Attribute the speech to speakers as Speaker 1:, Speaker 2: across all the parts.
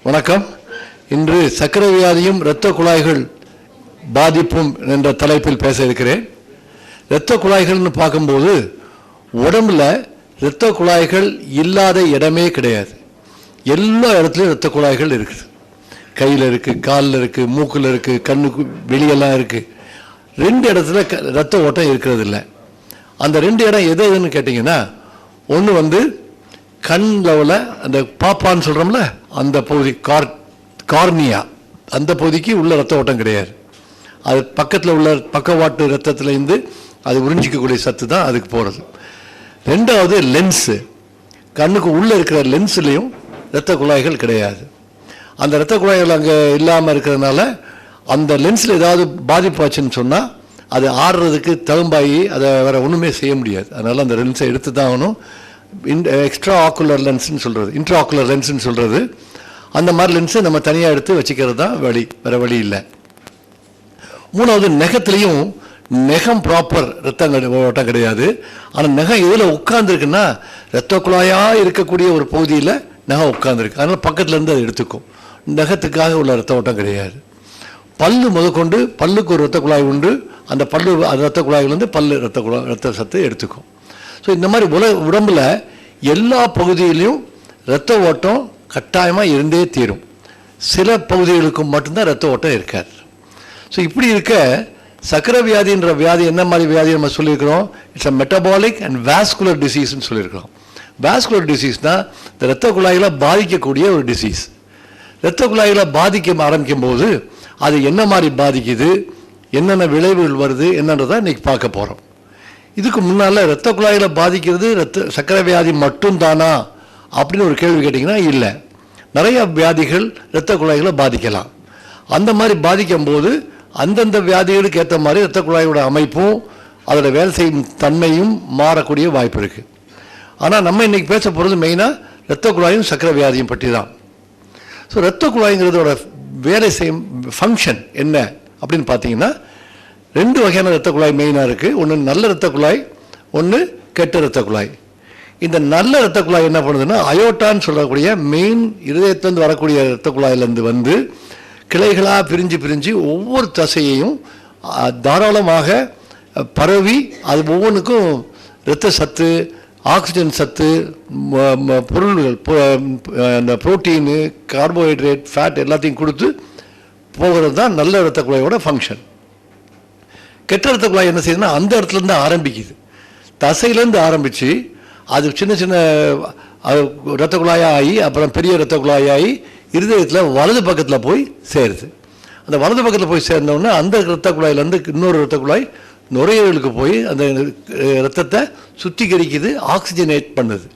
Speaker 1: வணக்கம். இன்று சர்க்கரை வியாதியும் இரத்த குழாய்கள் பாதிப்பும் என்ற தலைப்பில் பேச இருக்கிறேன். இரத்த குழாய்கள்னு பார்க்கும்போது உடம்புல இரத்த குழாய்கள் இல்லாத இடமே கிடையாது. எல்லா இடத்துலையும் இரத்த குழாய்கள் இருக்குது. கையில் இருக்குது, காலில் இருக்குது, மூக்கில் இருக்குது, கண்ணுக்கு வெளியெல்லாம் இருக்குது. 2 இடத்துல இரத்த ஓட்டம் இருக்கிறது இல்லை. அந்த 2 இடம் எதுன்னு கேட்டிங்கன்னா, ஒன்று கண் லெவலில் அந்த பாப்பான்னு சொல்கிறோம்ல, அந்த பகுதி கார்னியா, அந்த பகுதிக்கு உள்ள இரத்த ஓட்டம் கிடையாது. அது பக்கத்தில் உள்ள பக்கவாட்டு இரத்தத்துலேருந்து அது உறிஞ்சிக்கக்கூடிய சத்து தான் அதுக்கு போகிறது. 2வது லென்ஸு, கண்ணுக்கு உள்ளே இருக்கிற லென்ஸ்லேயும் இரத்த குழாய்கள் கிடையாது. அந்த இரத்த குழாய்கள் அங்கே இல்லாமல் இருக்கிறதுனால அந்த லென்ஸில் ஏதாவது பாதிப்பாச்சுன்னு சொன்னால் அது ஆடுறதுக்கு தழும்பாகி அதை வேறு ஒன்றுமே செய்ய முடியாது. அதனால் அந்த லென்ஸை எடுத்து தான் ஆகணும். எக்ஸ்ட்ரா ஆக்குலர் லென்ஸ்ன்னு சொல்கிறது, இன்ட்ரா ஆக்குலர் லென்ஸ்ன்னு சொல்கிறது. அந்த மாதிரி லென்ஸை நம்ம தனியாக எடுத்து வச்சுக்கிறது தான் வழி, வேறு வழி இல்லை. 3வது நெகத்துலேயும் நெகம் ப்ராப்பர் ரத்த ஓட்டம் கிடையாது. ஆனால் நெகம் எதில் உட்கார்ந்துருக்குன்னா இரத்த குழாயாக இருக்கக்கூடிய ஒரு பகுதியில் நெகம் உட்கார்ந்துருக்கு. அதனால் பக்கத்துலேருந்து அதை எடுத்துக்கும். நெகத்துக்காக உள்ள இரத்த ஓட்டம் கிடையாது. பல்லு முதற்கொண்டு பல்லுக்கு ஒரு இரத்த குழாய் உண்டு. அந்த பல்லு இரத்த குழாய்லேருந்து பல்லு இரத்த சத்து எடுத்துக்கும். ஸோ இந்த மாதிரி உடம்பில் எல்லா பகுதியிலையும் இரத்த ஓட்டம் கட்டாயமாக இருந்தே தீரும். சில பகுதிகளுக்கும் மட்டும்தான் இரத்த ஓட்டம் இருக்காது. ஸோ இப்படி இருக்க சர்க்கரை வியாதின்ற வியாதி என்ன மாதிரி வியாதி நம்ம சொல்லியிருக்கிறோம்? It's a metabolic and vascular டிசீஸ்ன்னு சொல்லியிருக்கிறோம். வாஸ்குலர் டிசீஸ்னால் இந்த இரத்த குழாய்களை பாதிக்கக்கூடிய ஒரு டிசீஸ். இரத்த குழாய்களை பாதிக்க ஆரம்பிக்கும் போது அது என்ன மாதிரி பாதிக்குது, என்னென்ன விளைவுகள் வருது என்னன்றதை இன்றைக்கி பார்க்க போகிறோம். இதுக்கு முன்னால் இரத்த குழாய்களை பாதிக்கிறது சர்க்கரை வியாதி மட்டும்தானா அப்படின்னு ஒரு கேள்வி கேட்டிங்கன்னா இல்லை. நிறைய வியாதிகள் இரத்த குழாய்களை பாதிக்கலாம். அந்த மாதிரி பாதிக்கும் போது அந்தந்த வியாதிகளுக்கு ஏற்ற மாதிரி இரத்த குழாயோட அமைப்பும் அதோட வேலை செய்யும் தன்மையும் மாறக்கூடிய வாய்ப்பு இருக்குது. ஆனால் நம்ம இன்றைக்கி பேச போகிறது மெயினாக இரத்த குழாயும் சர்க்கரை வியாதியும் பற்றி தான். ஸோ இரத்த குழாய்ங்கிறதோட வேலை செய்யும் ஃபங்க்ஷன் என்ன அப்படின்னு பார்த்தீங்கன்னா, 2 வகையான இரத்த குழாய் மெயினாக இருக்குது. ஒன்று நல்ல இரத்த குழாய், ஒன்று கெட்ட இரத்த குழாய். இந்த நல்ல இரத்த குழாய் என்ன பண்ணுதுன்னா, அயோட்டான்னு சொல்லக்கூடிய மெயின் இருதயத்திலேருந்து வரக்கூடிய இரத்த குழாயிலேருந்து கிளைகளாக பிரிஞ்சு ஒவ்வொரு தசையையும் தாராளமாக பரவி அது ஒவ்வொன்றுக்கும் இரத்த சத்து, ஆக்சிஜன் சத்து, பொருள்கள், அந்த புரோட்டீனு, கார்போஹைட்ரேட், ஃபேட் எல்லாத்தையும் கொடுத்து போகிறது தான் நல்ல இரத்த குழாயோட ஃபங்க்ஷன். கெட்ட இரத்த குழாய் என்ன செய்யுதுன்னா, அந்த இடத்துலேருந்து ஆரம்பிக்குது. தசையிலேருந்து ஆரம்பித்து அது சின்ன சின்ன இரத்த குழாயாக ஆகி அப்புறம் பெரிய இரத்த குழாயாகி இருதயத்தில் வலது பக்கத்தில் போய் சேருது. அந்த வலது பக்கத்தில் போய் சேர்ந்தோடனே அந்த இரத்த குழாயிலேருந்து இன்னொரு இரத்த குழாய் நுரையீரலுக்கு போய் அந்த இரத்தத்தை சுத்திகரிக்குது, ஆக்சிஜனேட் பண்ணுது.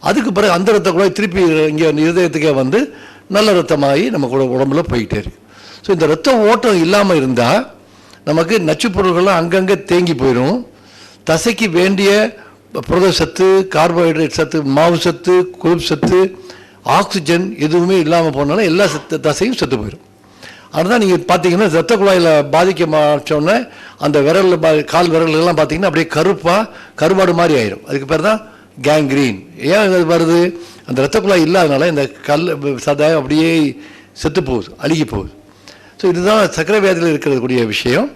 Speaker 1: அதுக்கு பிறகு அந்த இரத்த குழாய் திருப்பி இங்கே இருதயத்துக்கே வந்து நல்ல இரத்தமாகி நம்ம உடம்புல போய்கிட்டே இருக்கு. ஸோ இந்த இரத்த ஓட்டம் இல்லாமல் இருந்தால் நமக்கு நச்சு பொருள்கள்லாம் அங்கங்கே தேங்கி போயிடும். தசைக்கு வேண்டிய புரத சத்து, கார்போஹைட்ரேட் சத்து, மாவு சத்து, கொழுப்பு சத்து, ஆக்சிஜன் எதுவுமே இல்லாமல் போனாலும் எல்லா தசையும் செத்து போயிடும். அதுதான் நீங்கள் பார்த்தீங்கன்னா இரத்த குழாயில் பாதிக்க மாற்றோன்னே அந்த கால் விரல்கள்லாம் பார்த்தீங்கன்னா அப்படியே கருவாடு மாதிரி ஆயிடும். அதுக்கு பேர் தான் கேங்க்ரீன். ஏன் அது வருது? அந்த இரத்த குழாய் இல்லாதனால இந்த சதை அப்படியே செத்து போகுது, அழுகி போகுது. ஸோ இதுதான் சர்க்கரை வியாதியில் இருக்கக்கூடிய விஷயம்.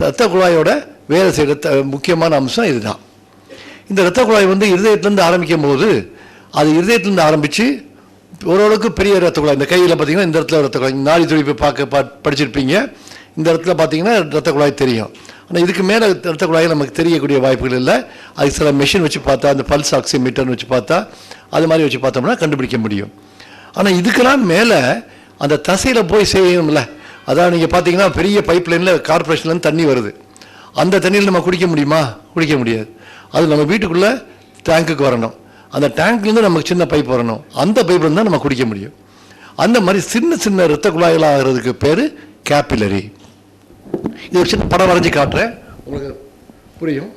Speaker 1: இரத்த குழாயோட வேலை செய்கிற முக்கியமான அம்சம் இதுதான். இந்த இரத்த குழாய் இருதயத்துலேருந்து ஆரம்பிக்கும் போது அது இருதயத்துலேருந்து ஆரம்பித்து ஓரளவுக்கு பெரிய இரத்த குழாய். இந்த கையில் பார்த்தீங்கன்னா இந்த இடத்துல இரத்த குழாய், நாடி துடிப்பு படிச்சிருப்பீங்க. இந்த இடத்துல பார்த்தீங்கன்னா இரத்த குழாய் தெரியும். ஆனால் இதுக்கு மேலே இரத்த குழாய் நமக்கு தெரியக்கூடிய வாய்ப்புகள் இல்லை. அதுக்கு சில மெஷின் வச்சு பார்த்தா, அந்த பல்ஸ் ஆக்சிமீட்டர்னு வச்சு பார்த்தா, அது மாதிரி வச்சு பார்த்தோம்னா கண்டுபிடிக்க முடியும். ஆனால் இதுக்கெல்லாம் மேலே அந்த தசையில் போய் செய்யணும்ல. அதான் நீங்கள் பார்த்தீங்கன்னா பெரிய பைப் லைனில் கார்பரேஷன்லேருந்து தண்ணி வருது. அந்த தண்ணியில் நம்ம குடிக்க முடியுமா? குடிக்க முடியாது. அது நம்ம வீட்டுக்குள்ளே டேங்க்குக்கு வரணும். அந்த டேங்க்லேருந்து நமக்கு சின்ன பைப் வரணும். அந்த பைப்லேருந்து தான் நம்ம குடிக்க முடியும். அந்த மாதிரி சின்ன சின்ன இரத்த குழாய்கள் ஆகிறதுக்கு பேர் கேபிலரி. இது ஒரு சின்ன படம் வரைஞ்சி காட்டுறேன், உங்களுக்கு புரியும்.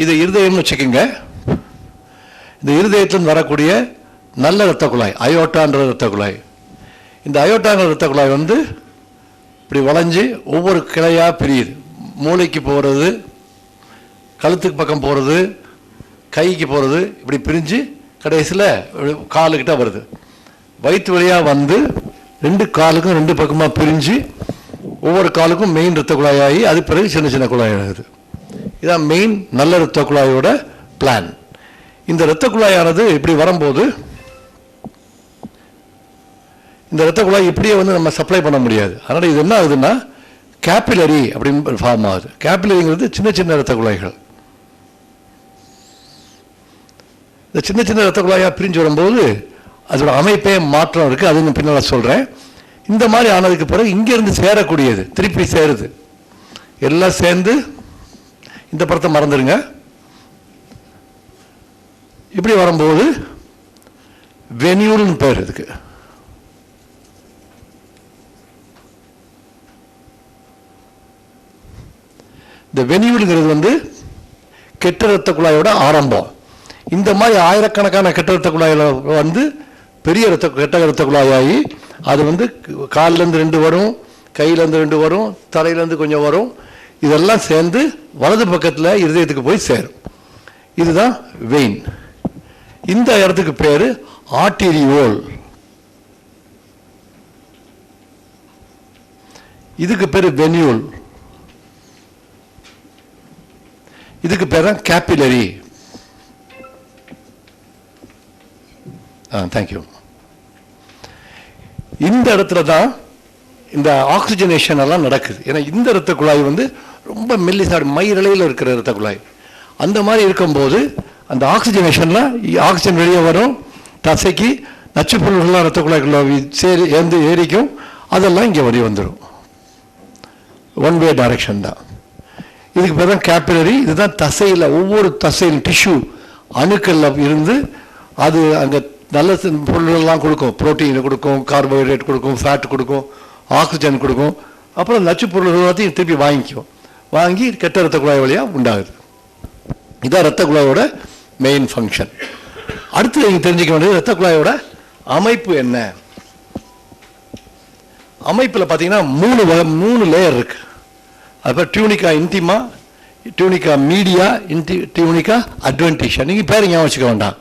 Speaker 1: இது இருதயம்னு வச்சுக்கோங்க. இந்த இருதயத்திலிருந்து வரக்கூடிய நல்ல இரத்த குழாய், அயோட்டான்ற இரத்த குழாய். இந்த அயோட்டாங்கிற இரத்த குழாய் இப்படி வளைஞ்சு ஒவ்வொரு கிளையாக பிரியுது. மூளைக்கு போகிறது, கழுத்துக்கு பக்கம் போகிறது, கைக்கு போகிறது, இப்படி பிரிஞ்சு கடைசியில் காலுக்கிட்ட வருது. வயிற்று வழியாக வந்து 2 காலுக்கும் 2 பக்கமாக பிரிஞ்சு ஒவ்வொரு காலுக்கும் மெயின் இரத்த குழாயாகி அது பிறகு சின்ன சின்ன குழாய் ஆகுது. இதான் மெயின் நல்ல இரத்த குழாயோட பிளான். இந்த இரத்த குழாயானது இப்படி வரும்போது இந்த இரத்த குழாய் இப்படியே வந்து நம்ம சப்ளை பண்ண முடியாது. அதனால் இது என்ன ஆகுதுன்னா கேபிலரி அப்படின்னு ஃபார்ம் ஆகுது. கேபிலரிங்கிறது சின்ன சின்ன இரத்த குழாய்கள். இந்த சின்ன சின்ன இரத்த குழாயாக பிரிஞ்சு வரும்போது அதோட அமைப்பே மாற்றம் இருக்குது. அது பின்னால் சொல்கிறேன். இந்த மாதிரி ஆனதுக்கு பிறகு இங்கேருந்து சேரக்கூடியது திருப்பி சேருது. எல்லாம் சேர்ந்து இந்த படத்தை மறந்துடுங்க. இப்படி வரும்போது வெனியூல்னு பேர் இதுக்கு. இந்த வெனியூலுங்கிறது வந்து கெட்ட இரத்த குழாயோட ஆரம்பம். இந்த மாதிரி ஆயிரக்கணக்கான கெட்ட இரத்த குழாயில் வந்து பெரிய கெட்ட இரத்த குழாயாகி அது வந்து காலிலேருந்து 2 வரும், கையிலேருந்து 2 வரும், தலையிலேருந்து கொஞ்சம் வரும். இதெல்லாம் சேர்ந்து வலது பக்கத்தில் இருதயத்துக்கு போய் சேரும். இதுதான் வெயின். இந்த இடத்துக்கு பேர் ஆர்டீரியோல். இதுக்கு பேர் வெனியூல். இதுக்கு பேர் தான் கேபிலரி. தேங்க்யூ. இந்த இடத்துல தான் இந்த ஆக்சிஜனேஷன் எல்லாம் நடக்குது. ஏன்னா இந்த இரத்த குழாய் வந்து ரொம்ப மெல்லிசாடு மயிரிழையில் இருக்கிற இரத்த குழாய். அந்த மாதிரி இருக்கும்போது அந்த ஆக்சிஜனேஷன்லாம் ஆக்சிஜன் வெளியே வரும், தசைக்கு நச்சு பொருள்கள்லாம் இரத்த குழாய்க்குள்ள ஏறிக்கும், அதெல்லாம் இங்கே வெளியே வந்துடும். ஒன் வே டைரக்ஷன் தான். இதுக்கு பேர் தான் கேபிலரி. இதுதான் தசையில் ஒவ்வொரு தசையில் டிஷ்யூ அணுக்களில் இருந்து அது அங்கே நல்ல பொருள்கள்லாம் கொடுக்கும். புரோட்டீனை கொடுக்கும், கார்போஹைட்ரேட் கொடுக்கும், ஃபேட் கொடுக்கும், ஆக்சிஜன் கொடுக்கும். அப்புறம் நச்சு பொருள்கள் எல்லாத்தையும் திருப்பி வாங்கி கெட்ட இரத்த குழாய் வழியாக உண்டாகுது. இதான் இரத்த குழாயோட மெயின் ஃபங்க்ஷன். அடுத்து நீங்கள் தெரிஞ்சுக்க வேண்டியது இரத்த குழாயோட அமைப்பு என்ன. அமைப்பில் பார்த்தீங்கன்னா 3 லேயர் இருக்கு. அப்போ tunica intima, tunica media, tunica அட்வென்டிஷா. நீங்கள் பேர் ஞாபகம் வச்சுக்க வேண்டாம்.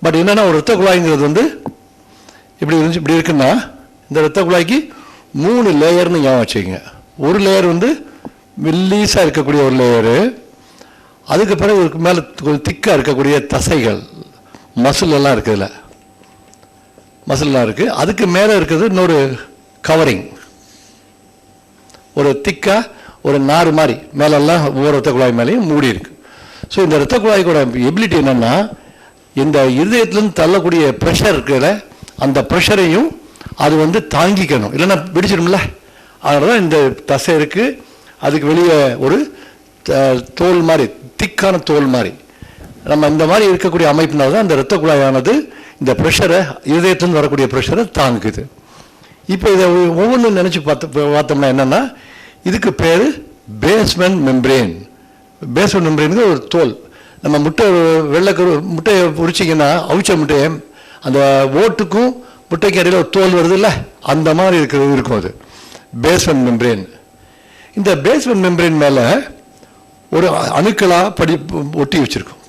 Speaker 1: பட் என்னென்னா ஒரு இரத்த குழாய்ங்கிறது வந்து இப்படி இருக்குன்னா இந்த இரத்த குழாய்க்கு 3 லேயர்னு ஞாபகம் வச்சுக்கோங்க. ஒரு லேயர் வந்து மெல்லீஸாக இருக்கக்கூடிய ஒரு லேயரு. அதுக்கு பிறகு இதுக்கு மேலே கொஞ்சம் திக்காக இருக்கக்கூடிய தசைகள், மசில் எல்லாம் இருக்குதுல்ல, மசில்லாம் இருக்குது. அதுக்கு மேலே இருக்கிறது இன்னொரு கவரிங், ஒரு திக்காக ஒரு நார் மாதிரி மேலெல்லாம் ஒவ்வொரு இரத்த குழாய் மேலேயும் மூடி இருக்கு. ஸோ இந்த இரத்த குழாய்க்கோட எபிலிட்டி என்னென்னா இந்த இருதயத்திலேருந்து தள்ளக்கூடிய ப்ரெஷர் இருக்குல்ல, அந்த ப்ரெஷரையும் அது வந்து தாங்கிக்கணும், இல்லைன்னா பிடிச்சிடும்ல. அதனால தான் இந்த தசை இருக்குது. அதுக்கு வெளியே ஒரு தோல் மாதிரி, திக்கான தோல் மாதிரி, நம்ம இந்த மாதிரி இருக்கக்கூடிய அமைப்பினால தான் இந்த இரத்த குழாயானது இந்த ப்ரெஷரை, இருதயத்திலேருந்து வரக்கூடிய ப்ரெஷரை தாங்குது. இப்போ இதை ஒவ்வொன்றும் நினச்சி பார்த்தோம்னா என்னென்னா இதுக்கு பேர் பேஸ்மெண்ட் மெம்பரேன். பேஸ்மெண்ட் மெம்பரேனுக்கு ஒரு தோல். நம்ம முட்டையை உரிச்சிங்கன்னா அவிச்ச முட்டையை அந்த ஓட்டுக்கும் முட்டைக்கு அடியில் ஒரு தோல் வருது இல்லை, அந்த மாதிரி இருக்கும் அது பேஸ்மெண்ட் மெம்பரேன். இந்த பேஸ்மெண்ட் மெம்பரேன் மேலே ஒரு அணுக்களாக ஒட்டி வச்சிருக்கும்.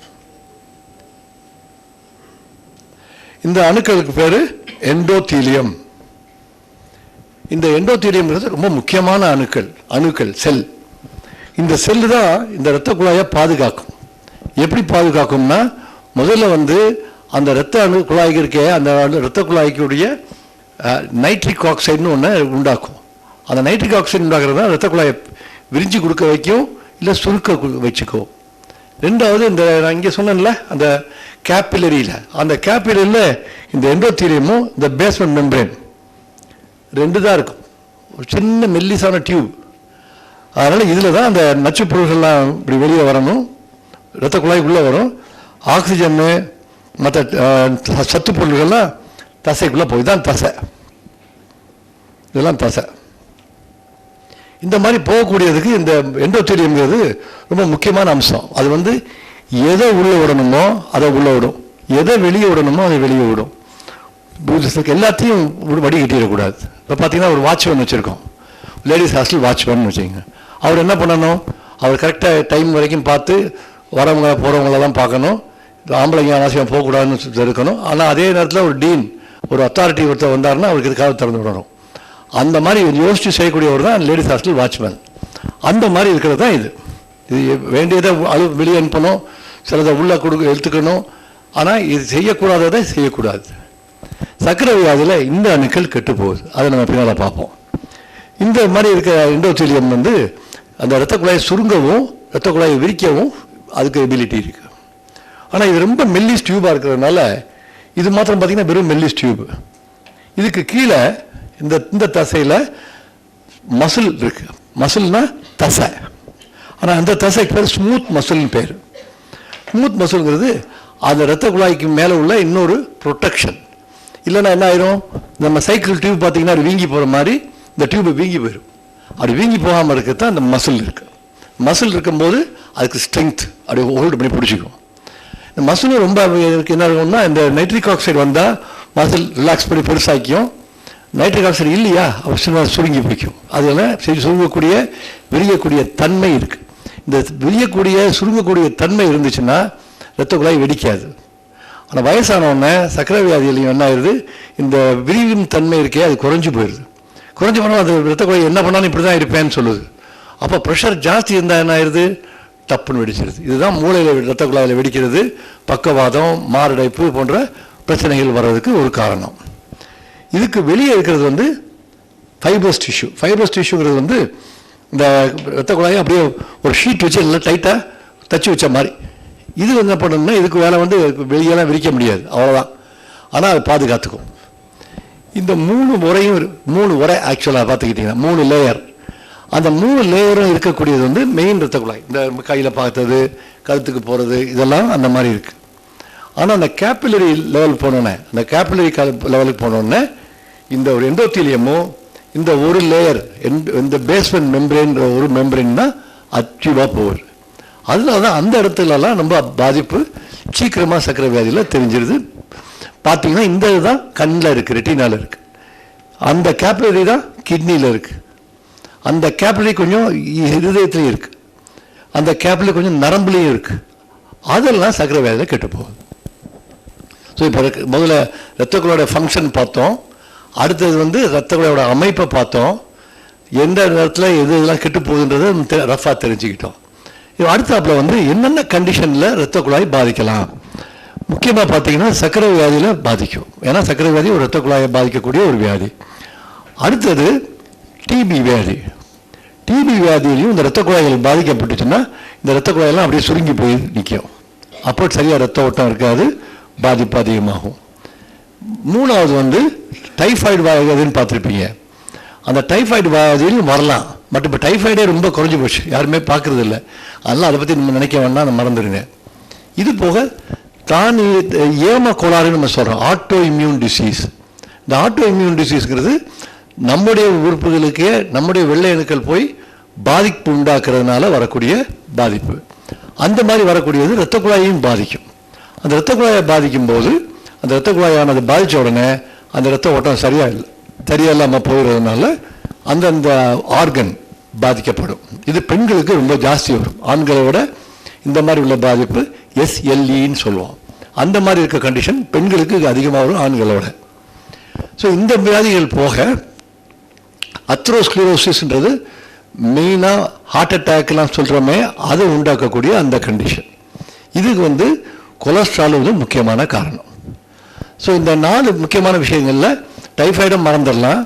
Speaker 1: இந்த அணுக்களுக்கு பேர் எண்டோதீலியம். இந்த எண்டோதீலியம்ங்கிறது ரொம்ப முக்கியமான அணுக்கள் செல். இந்த செல்லு தான் இந்த இரத்த குழாயை பாதுகாக்கும். எப்படி பாதுகாக்கும்னா முதல்ல வந்து அந்த இரத்த குழாய்க்கு இருக்கே, அந்த இரத்த குழாய்க்குடைய நைட்ரிக் ஆக்சைடுன்னு ஒன்று உண்டாக்கும். அந்த நைட்ரிக் ஆக்சைடு உண்டாக்குறது தான் இரத்த குழாயை விரிஞ்சு கொடுக்க வைக்கும், இல்லை சுருக்க வச்சுக்கும். ரெண்டாவது இந்த நான் இங்கே சொன்னேன்ல அந்த கேபிலரியில், அந்த கேபிலரியில் இந்த எண்டோதீலியமும் இந்த பேஸ்மெண்ட் மெம்பரேன் 2 தான் இருக்கும். ஒரு சின்ன மெல்லிசான டியூப். அதனால் இதில் தான் அந்த நச்சு பொருள்கள்லாம் இப்படி வெளியே வரணும், இரத்த குழாய்க்குள்ளே வரும். ஆக்சிஜன்னு மற்ற சத்து பொருள்கள்லாம் தசைக்குள்ளே போய் தான் தசை. இதெல்லாம் தசை. இந்த மாதிரி போகக்கூடியதுக்கு இந்த எண்டோதீலியம்ங்கிறது ரொம்ப முக்கியமான அம்சம். அது வந்து எதை உள்ளே விடணுமோ அதை உள்ளே விடும், எதை வெளியே விடணுமோ அதை வெளியே விடும். எல்லாத்தையும் வடிகட்டிடக்கூடாது. இப்போ பார்த்தீங்கன்னா ஒரு வாட்ச்மேன் வச்சுருக்கோம், லேடிஸ் ஹாஸ்டல் வாட்ச்மேன் வச்சுக்கோங்க. அவர் என்ன பண்ணணும், அவர் கரெக்டாக டைம் வரைக்கும் பார்த்து வரவங்க போகிறவங்களெல்லாம் பார்க்கணும், ஆம்பளைங்க அவசியம் போகக்கூடாதுன்னு இருக்கணும். ஆனால் அதே நேரத்தில் ஒரு டீன், ஒரு அத்தாரிட்டி ஒருத்தர் வந்தாருன்னா அவருக்கு இதுக்காக திறந்து விடணும். அந்த மாதிரி யோசித்து செய்யக்கூடியவர் தான் லேடிஸ் ஹாஸ்டல் வாட்ச்மேன். அந்த மாதிரி இருக்கிறது தான் இது. வேண்டியதை வெளியே அனுப்பணும், சிலதை உள்ளே எடுத்துக்கணும். ஆனால் இது செய்யக்கூடாததை செய்யக்கூடாது. சர்க்கரை வியாதியில் இந்த அணுக்கள் கெட்டு போகுது, அதை நம்ம பின்னால் பார்ப்போம். இந்த மாதிரி இருக்க எண்டோத்தீலியம் அந்த இரத்த குழாயை சுருங்கவும் இரத்த குழாயை விரிக்கவும் அதுக்கு எபிலிட்டி இருக்குது. ஆனால் இது ரொம்ப மெல்லிஸ் டியூபாக இருக்கிறதுனால இது மாத்திரம் பார்த்திங்கன்னா வெறும் மெல்லிஸ் டியூப். இதுக்கு கீழே இந்த தசையில் மசில் இருக்குது. மசில்னா தசை. ஆனால் அந்த தசைக்கு பேர் ஸ்மூத் மசில்னு பேர். ஸ்மூத் மசில்ங்கிறது அந்த இரத்த குழாய்க்கு மேலே உள்ள இன்னொரு ப்ரொடெக்ஷன். இல்லைன்னா என்ன ஆயிரும், நம்ம சைக்கிள் டியூப் பார்த்திங்கன்னா அது வீங்கி போகிற மாதிரி இந்த டியூப் வீங்கி போயிடும். அப்படி வீங்கி போகாமல் இருக்கிறது தான் அந்த மசில் இருக்குது. மசில் இருக்கும்போது அதுக்கு ஸ்ட்ரென்த் அப்படி ஹோல்டு பண்ணி பிடிச்சிக்கும். இந்த மசிலும் ரொம்ப என்ன இருக்கும்னா, இந்த நைட்ரிக் ஆக்சைடு வந்தால் மசில் ரிலாக்ஸ் பண்ணி பெருசாக்கியும், நைட்ரிக் ஆக்சைடு இல்லையா அவசியமாக சுருங்கி பிடிக்கும். அதில் சுருங்கக்கூடிய விரியக்கூடிய தன்மை இருக்குது. இந்த விரியக்கூடிய சுருங்கக்கூடிய தன்மை இருந்துச்சுன்னா இரத்த குழாய் வெடிக்காது. ஆனால் வயசானவொடனே சர்க்கரை வியாதியிலையும் என்ன ஆயிடுது, இந்த விரிவின் தன்மை இருக்கே அது குறைஞ்சி போயிடுது. குறைஞ்சி போனால் அது இரத்த குழாய் என்ன பண்ணாலும் இப்படி தான் இருப்பேன்னு சொல்லுது. அப்போ ப்ரெஷர் ஜாஸ்தி இருந்தால் என்ன ஆயிடுது, டப்புன்னு வெடிச்சிருது. இதுதான் மூளையில் இரத்த குழாயில் வெடிக்கிறது, பக்கவாதம், மாரடைப்பு போன்ற பிரச்சனைகள் வர்றதுக்கு ஒரு காரணம். இதுக்கு வெளியே இருக்கிறது ஃபைப்ரஸ் டிஷ்யூ. ஃபைப்ரஸ் டிஷ்யூங்கிறது இந்த இரத்த குழாயை அப்படியே ஒரு ஷீட் வச்சு நல்லா டைட்டாக தச்சு வச்ச மாதிரி. இது என்ன பண்ணணும்னா இதுக்கு வேலை வெளியெல்லாம் விரிக்க முடியாது, அவ்வளோதான். ஆனால் அது பாதுகாத்துக்கும். இந்த மூணு உரை ஆக்சுவலாக பார்த்துக்கிட்டிங்கன்னா 3 லேயர். அந்த 3 லேயரும் இருக்கக்கூடியது மெயின் இரத்த குழாய். இந்த கையில் பார்த்தது, கழுத்துக்கு போகிறது, இதெல்லாம் அந்த மாதிரி இருக்குது. ஆனால் அந்த கேப்பிலரி லெவல் போனோன்னே, அந்த கேப்பிலரி லெவலுக்கு போனோடனே இந்த ஒரு எண்டோத்தீலியமும் இந்த ஒரு லேயர் இந்த பேஸ்மெண்ட் மெம்பரேன்ற ஒரு மெம்பரேன் தான் அச்சீவாக போகுது. அதனால தான் அந்த இடத்துலலாம் நம்ம பாதிப்பு சீக்கிரமாக சர்க்கரை வியாதியில் தெரிஞ்சிருது. பார்த்தீங்கன்னா இந்த இதுதான் கண்ணில் இருக்குது, ரெட்டினாவில் இருக்குது. அந்த கேப்லரி தான் கிட்னியில் இருக்குது. அந்த கேப்லரி கொஞ்சம் இருதயத்துலேயும் இருக்குது. அந்த கேப்லரி கொஞ்சம் நரம்புலேயும் இருக்குது. அதெல்லாம் சர்க்கரை வியாதியில் கெட்டு போகுது. ஸோ இப்போ முதல்ல இரத்த குழாயோட ஃபங்க்ஷன் பார்த்தோம். அடுத்தது இரத்த குழாயோட அமைப்பை பார்த்தோம். எந்த நேரத்தில் இதெல்லாம் கெட்டு போகுதுன்றதை ரஃபாக தெரிஞ்சுக்கிட்டோம். அடுத்தாப்புல என்னென்ன கண்டிஷனில் இரத்த குழாய் பாதிக்கலாம். முக்கியமாக பார்த்தீங்கன்னா சர்க்கரை வியாதியில் பாதிக்கும். ஏன்னா சர்க்கரை வியாதி ஒரு இரத்த குழாயை பாதிக்கக்கூடிய ஒரு வியாதி. அடுத்தது டிபி வியாதி. டிபி வியாதியிலையும் இந்த இரத்த குழாய்கள் பாதிக்கப்பட்டுச்சுன்னா இந்த இரத்த குழாயெல்லாம் அப்படியே சுருங்கி போய் நிற்கும். அப்போ சரியாக இரத்த ஓட்டம் இருக்காது, பாதிப்பு அதிகமாகும். மூணாவது டைஃபாய்டு வியாதின்னு பார்த்துருப்பீங்க. அந்த டைஃபாய்டு வியாதியிலும் வரலாம். பட் இப்போ டைஃபாய்டே ரொம்ப குறைஞ்சி போச்சு, யாருமே பார்க்குறது இல்லை. அதெல்லாம் அதை பற்றி நம்ம நினைக்க வேண்டாம், நம்ம மறந்துடுங்க. இது போக தான் ஏம கோளாறுன்னு நம்ம சொல்கிறோம், ஆட்டோ இம்யூன் டிசீஸ். இந்த ஆட்டோ இம்யூன் டிசீஸ்ங்கிறது நம்முடைய உறுப்புகளுக்கே நம்முடைய வெள்ளை அணுக்கள் போய் பாதிப்பு உண்டாக்குறதுனால வரக்கூடிய பாதிப்பு. அந்த மாதிரி வரக்கூடியது இரத்த குழாயையும் பாதிக்கும். அந்த இரத்த குழாயை பாதிக்கும் போது அந்த இரத்த குழாயானது பாதித்த உடனே அந்த இரத்த ஓட்டம் சரியா இல்லாமல் போயிடுறதுனால அந்தந்த ஆர்கன் பாதிக்கப்படும். இது பெண்களுக்கு ரொம்ப ஜாஸ்தி வரும். ஆண்களை விட இந்த மாதிரி உள்ள பாதிப்பு SLEன்னு சொல்லுவோம். அந்த மாதிரி இருக்க கண்டிஷன் பெண்களுக்கு அதிகமாக வரும் ஆண்களோட. ஸோ இந்த வியாதிகள் போக அத்ரோஸ்க்ளரோசிஸ்ன்றது மெயினாக ஹார்ட் அட்டாக்லாம் சொல்கிறோமே, அதை உண்டாக்கக்கூடிய அந்த கண்டிஷன். இதுக்கு கொலஸ்ட்ரால் முக்கியமான காரணம். ஸோ இந்த 4 முக்கியமான விஷயங்களில் டைஃபாய்டும் மறந்துடலாம்,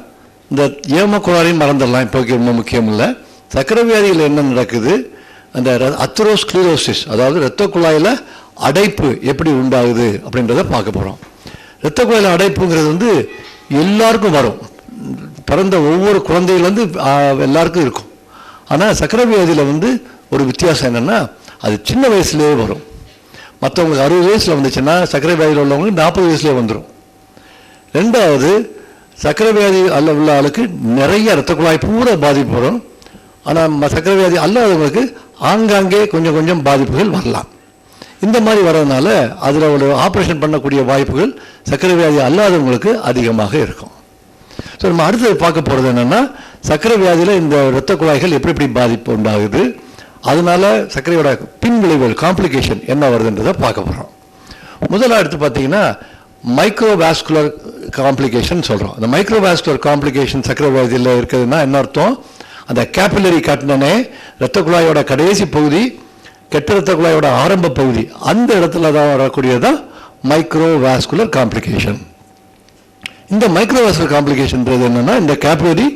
Speaker 1: இந்த ஏம கோளாறையும் மறந்துடலாம். இப்போ ரொம்ப முக்கியம் இல்லை. சர்க்கரை வியாதியில் என்ன நடக்குது, அந்த அத்ரோஸ்க்ளரோசிஸ் அதாவது இரத்த குழாயில் அடைப்பு எப்படி உண்டாகுது அப்படின்றத பார்க்க போகிறோம். இரத்த குழாயில் அடைப்புங்கிறது எல்லாருக்கும் வரும். பிறந்த ஒவ்வொரு குழந்தையிலேருந்து எல்லாருக்கும் இருக்கும். ஆனால் சர்க்கரை வியாதியில் ஒரு வித்தியாசம் என்னென்னா, அது சின்ன வயசுலேயே வரும். மற்றவங்களுக்கு 60 வயசில் வந்துச்சுன்னா சர்க்கரை வியாதியில் உள்ளவங்களுக்கு 40 வயசுலேயே வந்துடும். ரெண்டாவது, சர்க்கரை வியாதி உள்ள ஆளுக்கு நிறைய இரத்த குழாய் பூரா பாதிப்பு வரும். ஆனால் சர்க்கரை வியாதி அல்லாதவங்களுக்கு ஆங்காங்கே கொஞ்சம் கொஞ்சம் பாதிப்புகள் வரலாம். இந்த மாதிரி வர்றதுனால அதில் ஒரு ஆப்ரேஷன் பண்ணக்கூடிய வாய்ப்புகள் சர்க்கரை வியாதி அல்லாதவங்களுக்கு அதிகமாக இருக்கும். ஸோ நம்ம அடுத்தது பார்க்க போகிறது என்னென்னா, சர்க்கரை வியாதியில் இந்த இரத்த குழாய்கள் எப்படி பாதிப்பு உண்டாகுது, அதனால சர்க்கரையோட பின் விளைவுகள் காம்ப்ளிகேஷன் என்ன வருதுன்றதை பார்க்க போகிறோம். முதல்ல எடுத்து பார்த்தீங்கன்னா மைக்ரோவாஸ்குலர் காம்ப்ளிகேஷன் சொல்கிறோம். அந்த மைக்ரோவாஸ்குலர் காம்ப்ளிகேஷன் சர்க்கரை வியாதியில் இருக்குதுன்னா என்ன அர்த்தம்? அந்த கேபிலரி காட்டினே இரத்த குழாயோட கடைசி பகுதி, கெட்ட இரத்த குழாயோட ஆரம்ப பகுதி, அந்த இடத்துல தான் வரக்கூடியதான் மைக்ரோவாஸ்குலர் காம்ப்ளிகேஷன். இந்த மைக்ரோவாஸ்குலர் காம்ப்ளிகேஷன்ன்றது என்னன்னா, இந்த கேபிலரி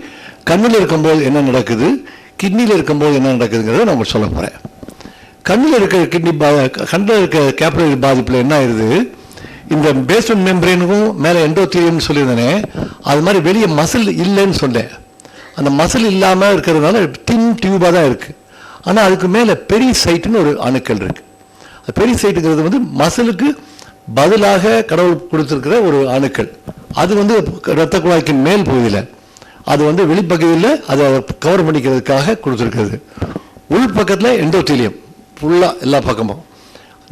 Speaker 1: கண்ணில் இருக்கும்போது என்ன நடக்குது, கிட்னியில் இருக்கும்போது என்ன நடக்குதுங்கிறத நான் உங்களுக்கு சொல்ல போகிறேன். கண்ணில் இருக்க கண்ணில் இருக்க கேபிலரி பாதிப்பில் என்ன ஆயிடுது, இந்த பேஸ்மெண்ட் மெம்பரேனுக்கும் மேலே எண்டோத்தீலியம்னு சொல்லியிருந்தேனே, அது மாதிரி வெளியே மசில் இல்லைன்னு சொன்னேன். அந்த மசில் இல்லாமல் இருக்கிறதுனால தின் டியூபாக தான் இருக்குது. ஆனால் அதுக்கு மேலே பெரிசைட்டுன்னு ஒரு அணுக்கள் இருக்குது. அது பெரிசைட்டுங்கிறது வந்து மசிலுக்கு பதிலாக கடவுள் கொடுத்துருக்கிற ஒரு அணுக்கள். அது வந்து இரத்த குழாய்க்கு மேல் பகுதியில், அது வந்து வெளிப்பகுதியில் அதை கவர் பண்ணிக்கிறதுக்காக கொடுத்துருக்கிறது. உள் பக்கத்தில் எண்டோத்தீலியம் ஃபுல்லாக எல்லா பக்கமும்,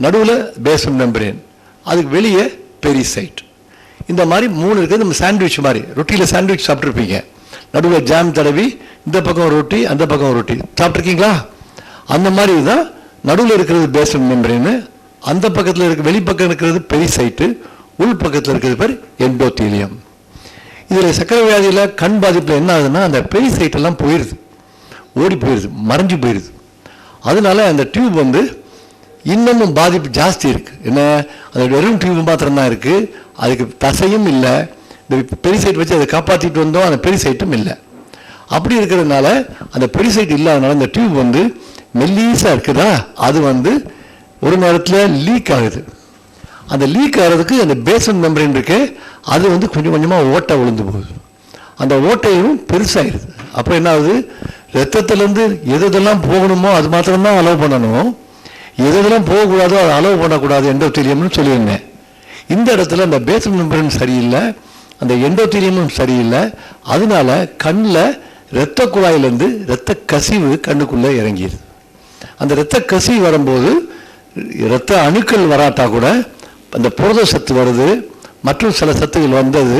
Speaker 1: நடுவில் பேஸ்மெண்ட் மெம்பரேன், அதுக்கு வெளியே பெரிசைட். இந்த மாதிரி 3 இருக்குது. நம்ம சாண்ட்விச் மாதிரி, ரொட்டியில் சாண்ட்விச் சாப்பிட்ருப்பீங்க, நடுவில் ஜாம் தடவி இந்த பக்கம் ரொட்டி அந்த பக்கம் ரொட்டி சாப்பிட்ருக்கீங்களா? அந்த மாதிரி தான் நடுவில் இருக்கிறது பேஸ்மெண்ட் மெம்பரேன், அந்த பக்கத்தில் இருக்க வெளிப்பக்கம் இருக்கிறது பெரிசைட்டு, உள் பக்கத்தில் இருக்கிறது பேர் எண்டோத்தீலியம். இதில் சர்க்கரை வியாதியில் கண் பாதிப்பில் என்ன ஆகுதுன்னா, அந்த பெரிசைட்டெல்லாம் போயிடுது, ஓடி போயிடுது, மறைஞ்சு போயிடுது. அதனால அந்த டியூப் வந்து இன்னமும் பாதிப்பு ஜாஸ்தி இருக்குது. என்ன, அந்த வெறும் டியூப் மாத்திரம்தான் இருக்குது, அதுக்கு தசையும் இல்லை. இந்த பெரிசைட் வச்சு அதை காப்பாற்றிட்டு வந்தோம், அந்த பெரிசைட்டும் இல்லை. அப்படி இருக்கிறதுனால அந்த பெரிசைட் இல்லாதனால அந்த டியூப் வந்து மெல்லீஸாக இருக்குதா, அது வந்து ஒரு நேரத்தில் லீக் ஆகுது. அந்த லீக் ஆகிறதுக்கு அந்த பேஸ்மெண்ட் மெம்பரேன் இருக்கு, அது வந்து கொஞ்சம் கொஞ்சமாக ஓட்டை விழுந்து போகுது. அந்த ஓட்டையும் பெருசாகிடுது. அப்போ என்ன ஆகுது, ரத்தத்திலேருந்து எதெல்லாம் போகணுமோ அது மாத்திரம்தான் அலோவ் பண்ணணும், எதெல்லாம் போகக்கூடாதோ அதை அலோவ் பண்ணக்கூடாது எண்டோத்தீலியம்னு சொல்லியிருந்தேன். இந்த இடத்துல அந்த பேஸ்மெண்ட் மெம்பரேன் சரியில்லை, அந்த எண்டோத்தீலியமும் சரியில்லை. அதனால கண்ணில் இரத்த குழாயிலேருந்து இரத்த கசிவு கண்ணுக்குள்ளே இறங்கிடுது. அந்த இரத்த கசிவு வரும்போது இரத்த அணுக்கள் வராட்டா கூட அந்த புரத சத்து வருது, மற்றும் சில சத்துகள் வந்தது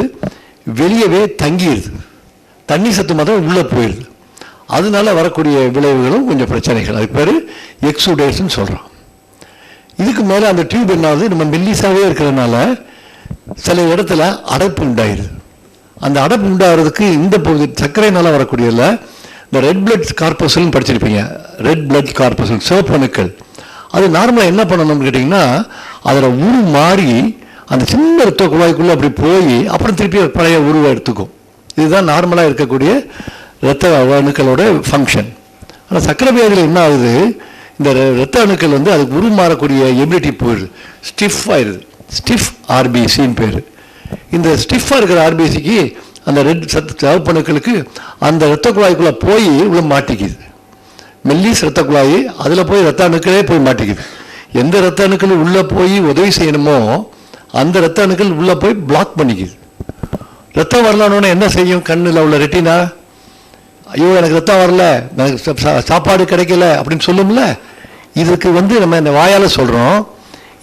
Speaker 1: வெளியவே தங்கிடுது, தண்ணி சத்து மாத்திரம் உள்ளே போயிடுது. அதனால வரக்கூடிய விளைவுகளும் கொஞ்சம் பிரச்சனைகள். அதுக்கு பேர் எக்ஸுடேஷன் சொல்கிறோம். இதுக்கு மேலே அந்த டியூப் என்னாவது நம்ம மெல்லிசாவே இருக்கிறதுனால சில இடத்துல அடைப்பு உண்டாயிருது. அந்த அடைப்பு உண்டாகிறதுக்கு இந்த பகுதி சர்க்கரைனால வரக்கூடியதில் இந்த ரெட் பிளட் கார்பசல்னு படிச்சிருப்பீங்க. ரெட் பிளட் கார்பசல், சிவப்பு அணுக்கள், அது நார்மலாக என்ன பண்ணணும்னு கேட்டிங்கன்னா, அதில் மாறி அந்த சின்ன இரத்த குழாய்க்குள்ளே அப்படி போய் அப்புறம் திருப்பி பழைய உருவம் எடுத்துக்கும். இதுதான் நார்மலாக இருக்கக்கூடிய இரத்த அணுக்களோட ஃபங்க்ஷன். ஆனால் சர்க்கரை வியாதியில் என்ன ஆகுது, இந்த இரத்த அணுக்கள் வந்து அதுக்கு உருமாறக்கூடிய எபிலிட்டி போயிடுது, ஸ்டிஃப் ஆயிடுது. ஸ்டிஃப் ஆர்பிசின்னு பேர். இந்த ஸ்டிஃபாக இருக்கிற ஆர்பிசிக்கு அந்த ரெட் சிவப்பணுக்களுக்கு அந்த இரத்த குழாய்க்குள்ளே போய் உள்ள மாட்டிக்குது. மெல்லிஸ் இரத்த குழாய், அதில் போய் இரத்த அணுக்களே போய் மாட்டிக்குது. எந்த இரத்த அணுக்கள் உள்ளே போய் உதவி செய்யணுமோ அந்த இரத்த அணுக்கள் உள்ளே போய் பிளாக் பண்ணிக்குது. ரத்தம் வரலான்னு என்ன செய்யும், கண்ணில் உள்ள ரெட்டினா, ஐயோ எனக்கு ரத்தம் வரல, எனக்கு சாப்பாடு கிடைக்கல அப்படின்னு சொல்லும்ல. இதுக்கு வந்து நம்ம இந்த வாயால் சொல்கிறோம்,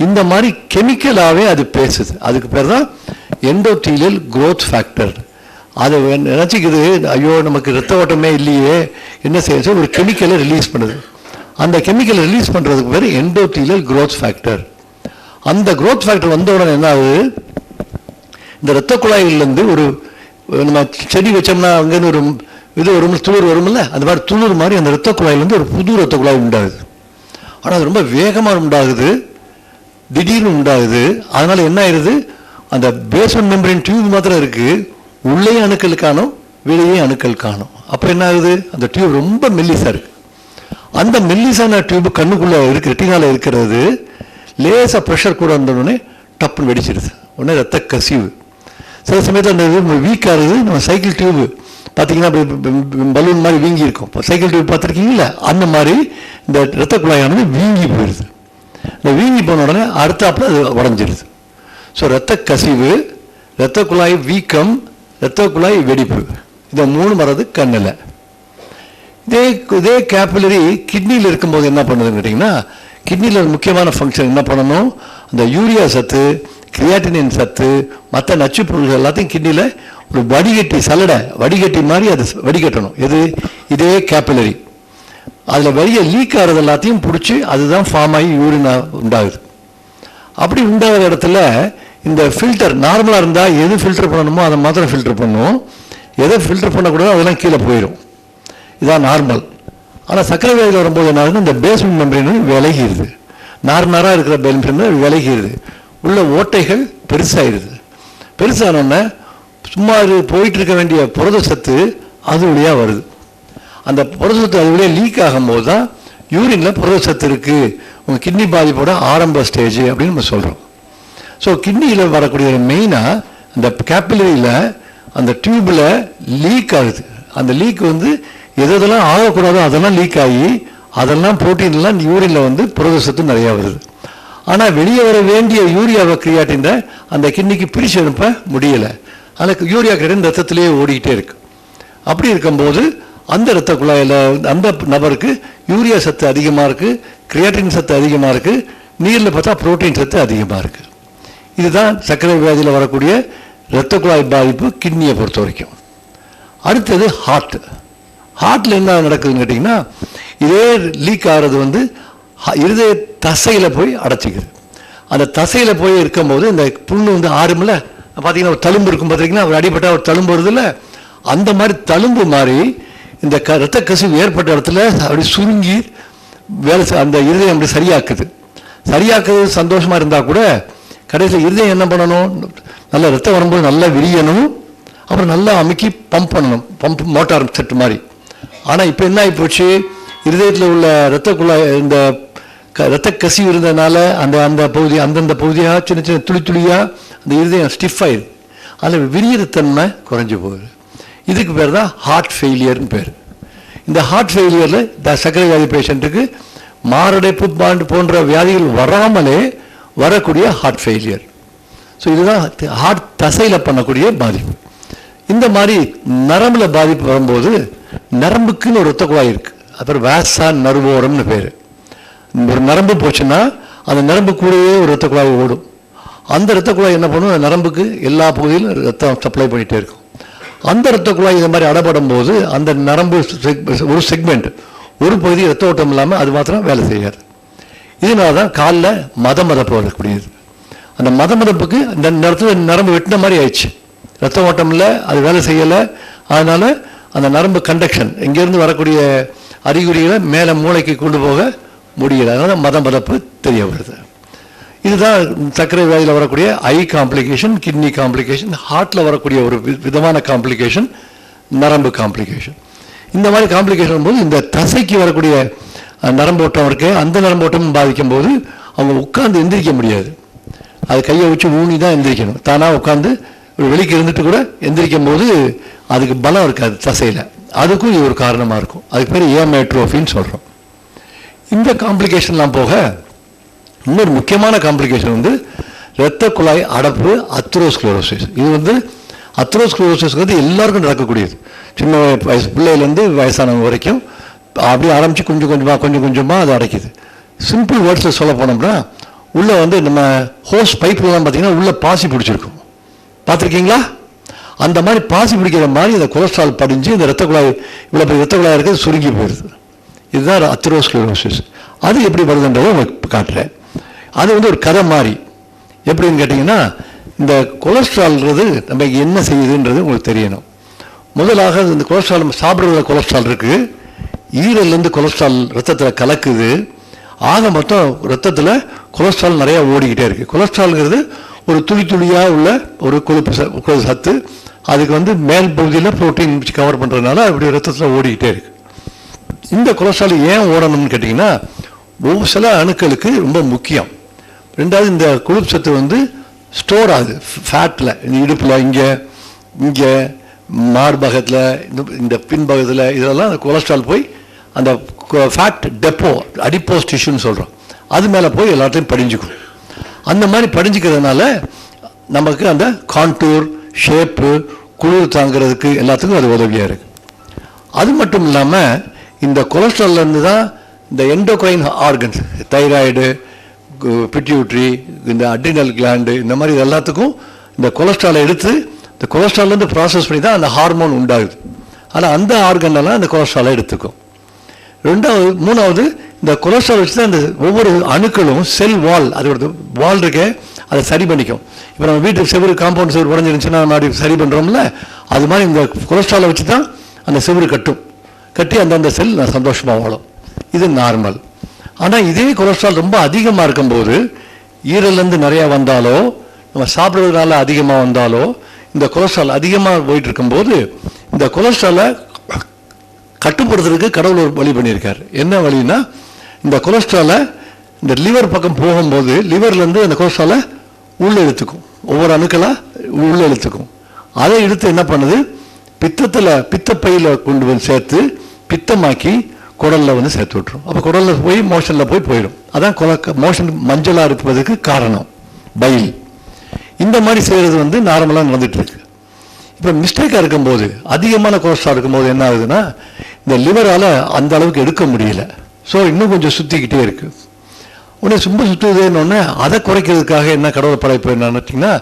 Speaker 1: இந்த மாதிரி கெமிக்கலாகவே அது பேசுது. அதுக்கு பேர் தான் எண்டோத்தீலியல் growth ஃபேக்டர். அதை நினச்சிக்குது, ஐயோ நமக்கு ரத்த ஓட்டமே இல்லையே, என்ன செய்ய ஒரு கெமிக்கலை ரிலீஸ் பண்ணுது. அந்த கெமிக்கலை ரிலீஸ் பண்ணுறதுக்கு பேர் எண்டோத்தீலியல் growth ஃபேக்டர். அந்த growth ஃபேக்டர் வந்த உடனே என்ன ஆகுது, இந்த இரத்த குழாயிலேருந்து ஒரு நம்ம செடி வச்சோம்னா அங்கேருந்து ஒரு இது வரும், துளிர் வரும்ல, அந்த மாதிரி துளிர் மாதிரி அந்த இரத்த குழாயிலேருந்து ஒரு புது இரத்த குழாய் உண்டாகுது. ஆனால் அது ரொம்ப வேகமாக உண்டாகுது, திடீர்னு உண்டாகுது. அதனால என்ன ஆயிடுது, அந்த பேஸ்மெண்ட் மெம்பரேன் டியூப் மாத்திரம் இருக்கு, உள்ளே அணுக்கள் காணும், வெளியே அணுக்கள் காணும். அப்போ என்ன ஆகுது, அந்த டியூப் ரொம்ப மெல்லிசா இருக்கு. அந்த மெல்லிசான டியூப் கண்ணுக்குள்ள இருக்கு, ரெட்டினால இருக்கிறது லேசாக ப்ரெஷர் கூட வந்தோடனே டப்புன்னு வெடிச்சிடுது. உடனே ரத்த கசிவு. சில சமயத்தில் அந்த இது வீக்காக இருக்குது. நம்ம சைக்கிள் டியூப் பார்த்தீங்கன்னா பலூன் மாதிரி வீங்கி இருக்கும். இப்போ சைக்கிள் டியூப் பார்த்துருக்கீங்களா, அந்த மாதிரி இந்த இரத்த குழாயானது வீங்கி போயிடுது. இந்த வீங்கி போன உடனே அடுத்தாப்புல அது உடஞ்சிடுது. ஸோ இரத்த கசிவு, இரத்த குழாய் வீக்கம், இரத்த குழாய் வெடிப்பு, இதை 3 வர்றது கண்ணில். இதே கேபிலரி கிட்னியில் இருக்கும்போது என்ன பண்ணுதுன்னு கேட்டிங்கன்னா, கிட்னியில் முக்கியமான ஃபங்க்ஷன் என்ன பண்ணணும், அந்த யூரியா சத்து, கிரியாட்டினின் சத்து, மற்ற நச்சு பொருள்கள் எல்லாத்தையும் கிட்னியில் ஒரு வடிகட்டி, சலடை வடிகட்டி மாதிரி அதை வடிகட்டணும். எது, இதே கேபிலரி. அதில் வெளியே லீக் ஆகிறது எல்லாத்தையும் பிடிச்சி அதுதான் ஃபார்ம் ஆகி யூரின் உண்டாகுது. அப்படி உண்டாகிற இடத்துல இந்த ஃபில்டர் நார்மலாக இருந்தால் எது ஃபில்டர் பண்ணணுமோ அதை மாத்திரம் ஃபில்டர் பண்ணுவோம், எதை ஃபில்டர் பண்ணக்கூடாதோ அதெல்லாம் கீழே போயிடும். இதான் நார்மல். ஆனால் சர்க்கரை வியாதியில் வரும்போது என்ன ஆகுதுன்னா இந்த பேஸ்மெண்ட் மெம்பரேன் விலகிடுது, நாராக இருக்கிற மெம்பரேன் விலகிடுது, உள்ள ஓட்டைகள் பெருசாகிடுது. பெருசானோடனே சும்மா போயிட்டு இருக்க வேண்டிய புரத சத்து அது வழியாக வருது. அந்த புரத சத்து அது வழியாக லீக் ஆகும்போது தான் யூரினில் புரத சத்து இருக்குது, உங்கள் கிட்னி பாதிப்போட ஆரம்ப ஸ்டேஜ் அப்படின்னு நம்ம சொல்கிறோம். ஸோ கிட்னியில் வரக்கூடிய மெயினாக அந்த கேப்பிலரியில் அந்த டியூப்பில் லீக் ஆகுது. அந்த லீக் வந்து எதெல்லாம் ஆகக்கூடாதோ அதெல்லாம் லீக் ஆகி அதெல்லாம் புரோட்டீன்லாம் யூரினில் புரத சத்து நிறையா வருது. ஆனால் வெளியே வர வேண்டிய யூரியாவை கிரியாட்டின் அந்த கிட்னிக்கு பிரித்து அனுப்ப முடியலை. அதில் யூரியா கிரியாட்டின் ரத்தத்திலேயே ஓடிக்கிட்டே இருக்கு. அப்படி இருக்கும்போது அந்த இரத்த குழாயில் அந்த நபருக்கு யூரியா சத்து அதிகமாக இருக்குது, கிரியாட்டின் சத்து அதிகமாக இருக்குது, நீரில் பார்த்தா புரோட்டீன் சத்து அதிகமாக இருக்குது. இதுதான் சர்க்கரை வியாதியில் வரக்கூடிய இரத்த குழாய் பாதிப்பு கிட்னியை பொறுத்த வரைக்கும். அடுத்தது ஹார்ட்டில் என்ன நடக்குதுன்னு கேட்டிங்கன்னா, இதே லீக் ஆகிறது இருதய தசையில் போய் அடைச்சிக்குது. அந்த தசையில் போய் இருக்கும்போது இந்த புண்ணு ஆறுமில்ல, பார்த்தீங்கன்னா ஒரு தழும்பு இருக்கும், பார்த்தீங்கன்னா ஒரு அடிப்பட்டால் ஒரு தழும்பு வருது இல்லை, அந்த மாதிரி தழும்பு மாதிரி இந்த இரத்த கசிவு ஏற்பட்ட இடத்துல அப்படி சுருங்கி அந்த இருதயம் அப்படி சரியாக்குது சந்தோஷமாக இருந்தால் கூட கடைசியில் இருதயம் என்ன பண்ணணும், நல்ல ரத்தம் வரும்போது நல்லா விரியணும், அப்புறம் நல்லா அமுக்கி பம்ப் பண்ணணும், பம்ப் மோட்டார் செட்டு மாதிரி. ஆனால் இப்போ என்ன ஆகி போச்சு, இருதயத்தில் உள்ள இரத்த குழாய் இந்த இரத்த கசிவு இருந்ததுனால அந்த பகுதி அந்தந்த பகுதியாக சின்ன சின்ன துளியாக அந்த இருதயம் ஸ்டிஃப் ஆயிடுது, அதில் விரியத்தன்மை குறைஞ்சி போகுது. இதுக்கு பேர் தான் ஹார்ட் ஃபெயிலியர்னு பேர். இந்த ஹார்ட் ஃபெயிலியரில் இந்த சர்க்கரை வியாதி பேஷண்ட்டுக்கு மாரடைப்பு போன்ற வியாதிகள் வராமலே வரக்கூடிய ஹார்ட் ஃபெயிலியர். ஸோ இதுதான் ஹார்ட் தசையில் பண்ணக்கூடிய பாதிப்பு. இந்த மாதிரி நரம்பில் பாதிப்பு வரும்போது நரம்புக்குன்னு ஒரு இரத்த குழாய் இருக்குது, அப்புறம் வேசா நர்வோரம்னு பேர். ஒரு நரம்பு போச்சுன்னா அந்த நரம்பு கூடவே ஒரு இரத்த குழாய் ஓடும். அந்த இரத்த குழாய் என்ன பண்ணும், அந்த நரம்புக்கு எல்லா பகுதியிலும் ரத்தம் சப்ளை பண்ணிகிட்டே இருக்கும். அந்த இரத்த குழாய் இந்த மாதிரி அடப்படும் போது அந்த நரம்பு ஒரு செக்மெண்ட் ஒரு பகுதி இரத்த ஓட்டம் இல்லாமல் அது மாத்திரம் வேலை செய்யாது. இதனால தான் காலில் மதமதப்பு வரக்கூடியது. அந்த மதமதப்புக்கு இந்த நேரத்தில் நரம்பு வெட்டின மாதிரி ஆயிடுச்சு, ரத்த ஓட்டம் இல்லை, அது வேலை செய்யலை. அதனால அந்த நரம்பு கண்டக்ஷன் இங்கேருந்து வரக்கூடிய அறிகுறிகளை மேலே மூளைக்கு கொண்டு போக முடியலை, அதனால மதமதப்பு தெரிய வருது. இதுதான் சர்க்கரை வியாதியில் வரக்கூடிய ஐ காம்ப்ளிகேஷன், கிட்னி காம்ப்ளிகேஷன், ஹார்ட்டில் வரக்கூடிய ஒரு விதமான காம்ப்ளிகேஷன், நரம்பு காம்ப்ளிகேஷன். இந்த மாதிரி காம்ப்ளிகேஷன் போது இந்த தசைக்கு வரக்கூடிய நரம்பு ஓட்டம் இருக்கு, அந்த நரம்பு ஓட்டம் பாதிக்கும் போது அவங்க உட்காந்து எந்திரிக்க முடியாது, அது கையை வச்சு ஊனி தான் எந்திரிக்கணும். தானாக உட்காந்து ஒரு வெளிக்கு இருந்துட்டு கூட எந்திரிக்கும் போது அதுக்கு பலம் இருக்காது தசையில், அதுக்கும் இது ஒரு காரணமாக இருக்கும். அதுக்கு பேர் ஏமேட்ரோஃபின்னு சொல்கிறோம். இந்த காம்ப்ளிகேஷன்லாம் போக இன்னொரு முக்கியமான காம்ப்ளிகேஷன் இரத்த குழாய் அடப்பு, அத்ரோஸ்க்ளரோசிஸ். இது அத்ரோஸ்க்ளரோசிஸ்ங்கிறது எல்லாருக்கும் நடக்கக்கூடியது, சின்ன வயசு பிள்ளையிலேருந்து வயசானவங்க வரைக்கும். அப்படியே ஆரம்பித்து கொஞ்சம் கொஞ்சமாக அது அடைக்குது. சிம்பிள் வேர்ட்ஸில் சொல்ல போனோம்னா உள்ளே நம்ம ஹோஸ் பைப்லாம் பார்த்தீங்கன்னா உள்ளே பாசி பிடிச்சிருக்கும், பார்த்துருக்கீங்களா? அந்த மாதிரி பாசி பிடிக்கிற மாதிரி இந்த கொலஸ்ட்ரால் படிஞ்சு இந்த இரத்த குழாய் இவ்வளோ பெரிய இரத்த குழாய் இருக்கிறது சுருங்கி போயிடுது. இதுதான் அத்ரோஸ்க்ளரோசிஸ். அது எப்படி வருதுன்றதை உங்களுக்கு காட்டுறேன். அது ஒரு கதை மாதிரி. எப்படின்னு கேட்டிங்கன்னா, இந்த கொலஸ்ட்ரால்ன்றது நம்ம என்ன செய்யுதுன்றது உங்களுக்கு தெரியணும். முதலாக இந்த கொலஸ்ட்ரால் நம்ம சாப்பிட்றதுல கொலஸ்ட்ரால் இருக்குது, ஈரல்லேருந்து கொலஸ்ட்ரால் ரத்தத்தில் கலக்குது. ஆக மொத்தம் ரத்தத்தில் கொலஸ்ட்ரால் நிறையா ஓடிக்கிட்டே இருக்குது. கொலஸ்ட்ரால்ங்கிறது ஒரு துளியாக உள்ள ஒரு கொழுப்பு சத்து, அதுக்கு மேல் பகுதியில் ப்ரோட்டீன் கவர் பண்ணுறதுனால அப்படி ரத்தத்தில் ஓடிக்கிட்டே இருக்குது. இந்த கொலஸ்ட்ரால் ஏன் ஓடணும்னு கேட்டிங்கன்னா, சில அணுக்களுக்கு ரொம்ப முக்கியம். ரெண்டாவது இந்த கொழுப்பு சத்து ஸ்டோர் ஆகுது ஃபேட்டில், இந்த இடுப்பில், இங்கே மார்பகத்தில், இந்த பின்பகத்தில், இதெல்லாம் அந்த கொலஸ்ட்ரால் போய் அந்த ஃபேட் டெப்போ அடிப்போஸ் டிஷ்யூன்னு சொல்கிறோம், அது மேலே போய் எல்லாத்தையும் படிஞ்சுக்கும். அந்த மாதிரி படிஞ்சுக்கிறதுனால நமக்கு அந்த கான்டூர் ஷேப்பு குளிர் தாங்கிறதுக்கு எல்லாத்துக்கும் அது உதவியாக இருக்குது. அது மட்டும் இல்லாமல் இந்த கொலஸ்ட்ரால்லேருந்து தான் இந்த எண்டோக்ரைன் ஆர்கன்ஸ், தைராய்டு, பிட்யூட்ரி, இந்த அட்ரினல் கிளாண்டு, இந்த மாதிரி எல்லாத்துக்கும் இந்த கொலஸ்ட்ராலை எடுத்து இந்த கொலஸ்ட்ரால்லேருந்து ப்ராசஸ் பண்ணி தான் அந்த ஹார்மோன் உண்டாகுது. ஆனால் அந்த ஆர்கனெல்லாம் அந்த கொலஸ்ட்ராலை எடுத்துக்கும். மூணாவது இந்த கொலஸ்ட்ரால் வச்சு தான் இந்த ஒவ்வொரு அணுக்களும் செல் வால், அதோட வால் இருக்க அதை சரி பண்ணிக்கும். இப்போ நம்ம வீட்டுக்கு செவரு காம்பவுண்ட் செவரு உடஞ்சிருந்துச்சுன்னா நம்ம சரி பண்ணுறோம்ல, அது மாதிரி இந்த கொலஸ்ட்ராலை வச்சு தான் அந்த செவரு கட்டி அந்தந்த செல் சந்தோஷமாக வாழும். இது நார்மல். ஆனால் இதே கொலஸ்ட்ரால் ரொம்ப அதிகமாக இருக்கும்போது, ஈரல்லேருந்து நிறையா வந்தாலோ நம்ம சாப்பிட்றதுனால அதிகமாக வந்தாலோ, இந்த கொலஸ்ட்ரால் அதிகமாக போயிட்டு இருக்கும்போது இந்த கொலஸ்ட்ராலை கட்டுப்படுத்துறதுக்கு கடவுள் ஒரு வழி பண்ணியிருக்காரு. என்ன வழின்னா, இந்த கொலஸ்ட்ராலை இந்த லிவர் பக்கம் போகும்போது லிவர்லேருந்து அந்த கொலஸ்ட்ராலை உள்ளே இழுத்துக்கும், ஒவ்வொரு அணுக்களாக உள்ளே இழுத்துக்கும். அதை இழுத்து என்ன பண்ணுது, பித்தப்பையில் கொண்டு வந்து சேர்த்து பித்தமாக்கி குடலில் வந்து சேர்த்து விட்டுரும். அப்போ குடலில் போய் மோஷனில் போயிடும். அதான் மோஷன் மஞ்சளாக இருப்பதுக்கு காரணம் பைல். இந்த மாதிரி செய்கிறது வந்து நார்மலாக நடந்துட்டு இருக்கு. இப்போ மிஸ்டேக்காக இருக்கும்போது, அதிகமான கொலஸ்ட்ரால் இருக்கும்போது என்ன ஆகுதுன்னா, இந்த லிவரால் அந்த அளவுக்கு எடுக்க முடியல. ஸோ இன்னும் கொஞ்சம் சுற்றிக்கிட்டே இருக்குது. உடனே ரொம்ப சுற்றுதுன்னு அதை குறைக்கிறதுக்காக என்ன கடவுள் படைப்பு என்னன்னா,